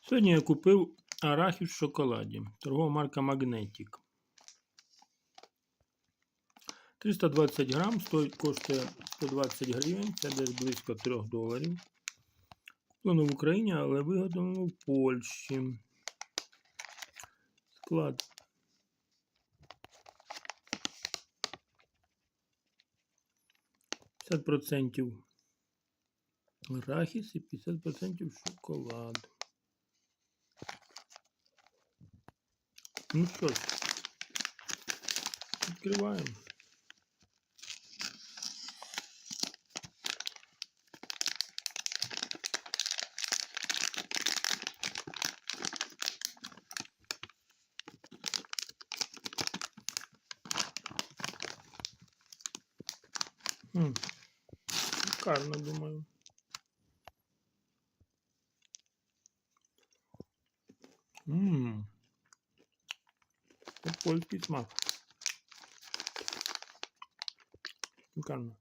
Сьогодні я купив арахіс в шоколаді. Торгова марка Magnetic. 320 грам, коштує 120 гривень, це десь близько $3. Куплено в Україні, але виготовлено в Польщі. Склад. – 50% арахіс і 50% шоколад. Ну що ж, відкриваємо. Шикарно, думаю. Це польський смак. Шикарно.